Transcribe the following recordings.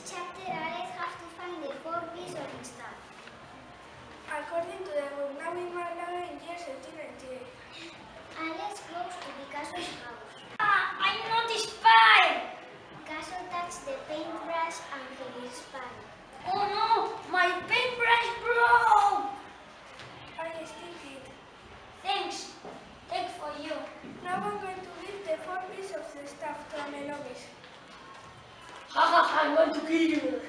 chapter, Alex has to find the 4 pieces of stuff. According to the book, now in Malaga in year 1798. Alex goes to Picasso's house. I noticed fire! Picasso touches the paintbrush and he is fine. Oh no, my paintbrush broke! I stick it. Thanks, take for you. Now I'm going to give the 4 pieces of the stuff to Amenobis. Ha ha ha, I'm going to kill you.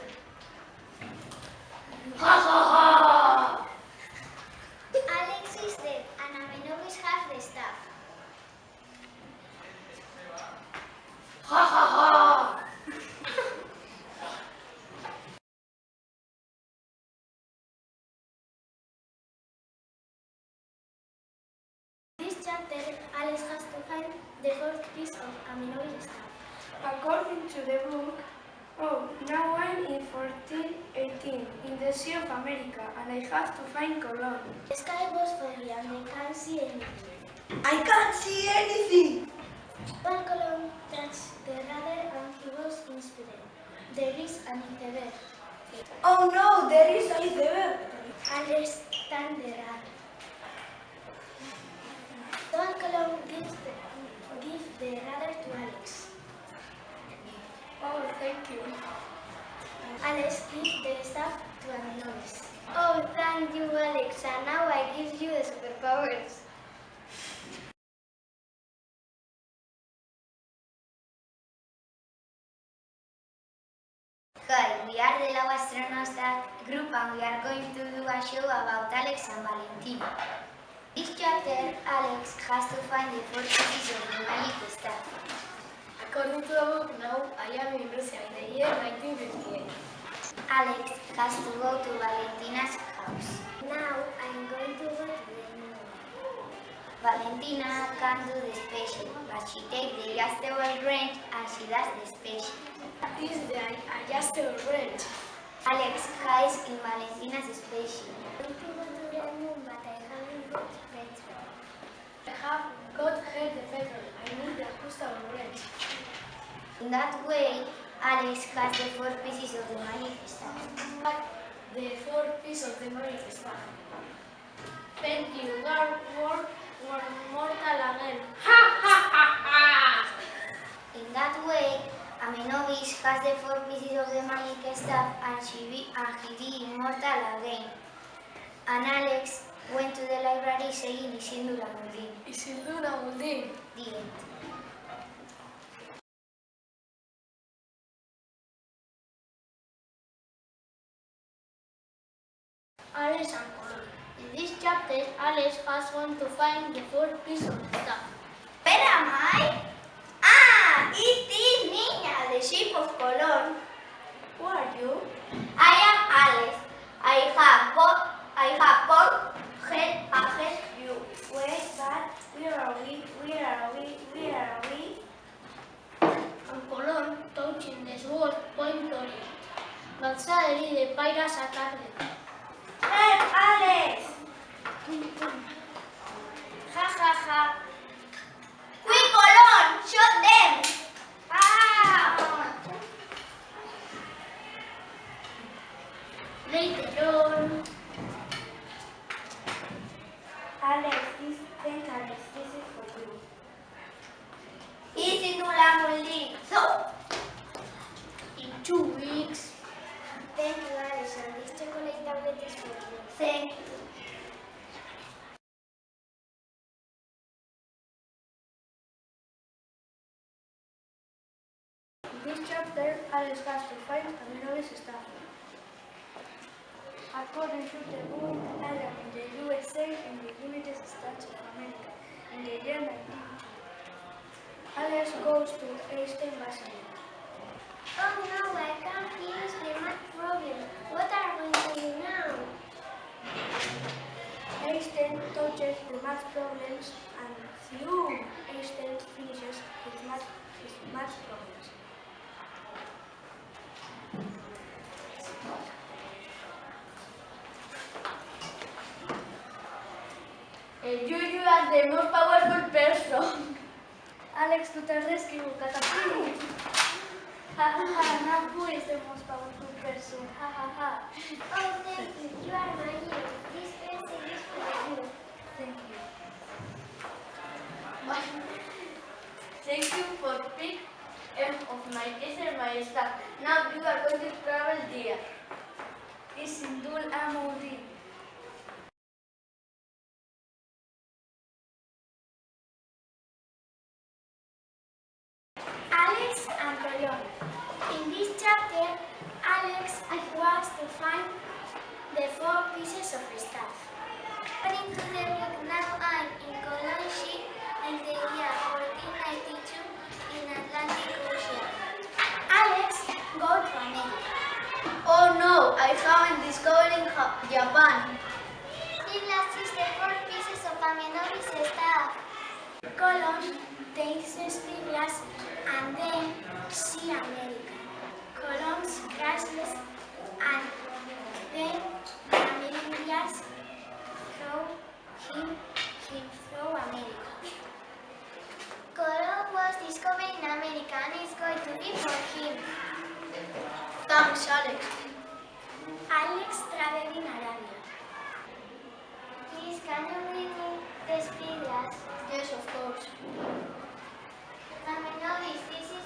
Ha ha ha! Alex is dead and Amenobis has the stuff. Ha ha ha! This chapter, Alex has to find the 4th piece of Amenobis' stuff. According to the book, now I'm in 1418 in the Sea of America and I have to find Colón. The sky was foggy and they can't see anything. I can't see anything! Juan Colón touched the radar and he was inspired. There is an iceberg. Oh no, there is a iceberg! Alex turned the radar. Juan Colón gives the radar to Alex. Oh, thank you. Alex gives the stuff to Amenobis. Oh, thank you, Alex, and now I give you the superpowers. Hi, we are the Love Astronauts group and we are going to do a show about Alex and Valentina. This chapter, Alex has to find the 4 pieces of the magic stuff. According to the book, now I am in Russia in the year 1958. Alex has to go to Valentina's house. Now I'm going to go to the moon. Valentina can't do the spaceship, but she takes the adjustable wrench and she does the spaceship. This is the adjustable wrench. Alex hides in Valentina's spaceship. I'm going to go to the moon, but I haven't got petrol. I have got here the petrol. I need the adjustable wrench. In that way, Alex has the 4 pieces of the magic stuff. The 4 pieces of the magic stuff. Thank you, God, work, mortal again. Ha ha ha ha! In that way, Amenobis has the 4 pieces of the magic stuff and he be immortal again. And Alex went to the library saying Isildur Amuldin. Isildur Amuldin. The end. Alex and Colón. In this chapter, Alex has gone to find the 4 pieces of stuff. Where am I? Ah, it is Niña, the ship of Colón. Who are you? I am Alex. I have both head ahead you. Wait, but where are we? Where are we? Where are we? And Colón, touching the sword, point orient. But suddenly the pirates attacked them. Help, Alex! Ha ha ha. Quick, Colón, shoot them! Ah! Later on, Alex, this dangerous. This is for you. Isildur Amuldin. So, in 2 weeks, Thank you, Alex, and this chocolate tablet is for you. thank you. In this chapter, Alex has to find Amenobis' stuff. According to the book, I am in the USA in the United States of America in the year 1902. Alex goes to Einstein Basilisk. Oh no, I can't finish the math problem. What are we going to do now? Einstein touches the math problems and phew, Einstein finishes his math problems. you are the most powerful person. Alex to the rescue, catapult! Ha ha ha, now who is the most powerful person? Ha ha ha. Oh, thank you. You are my hero. This pencil is for you. Thank you. Thank you for pick of my teacher, my staff. Now you are going to travel there. Isindul Amudi. Alex and Colón. In this chapter, Alex was to find the 4 pieces of stuff. According to the book, now I'm in Colón ship in the year 1492 in Atlantic Ocean. Alex go to America. Oh no, I haven't discovered Japan. This last is the 4 pieces of Amenovis stuff. Colón takes the spyglass and then see America. Colón's crashes and then the Americans throw him through America. Colón was discovering America and it's going to be for him. Thanks, Alex. Alex traveled in Arabia. Please, can you bring me the spyglass? Yes, of course. Amenovis, this is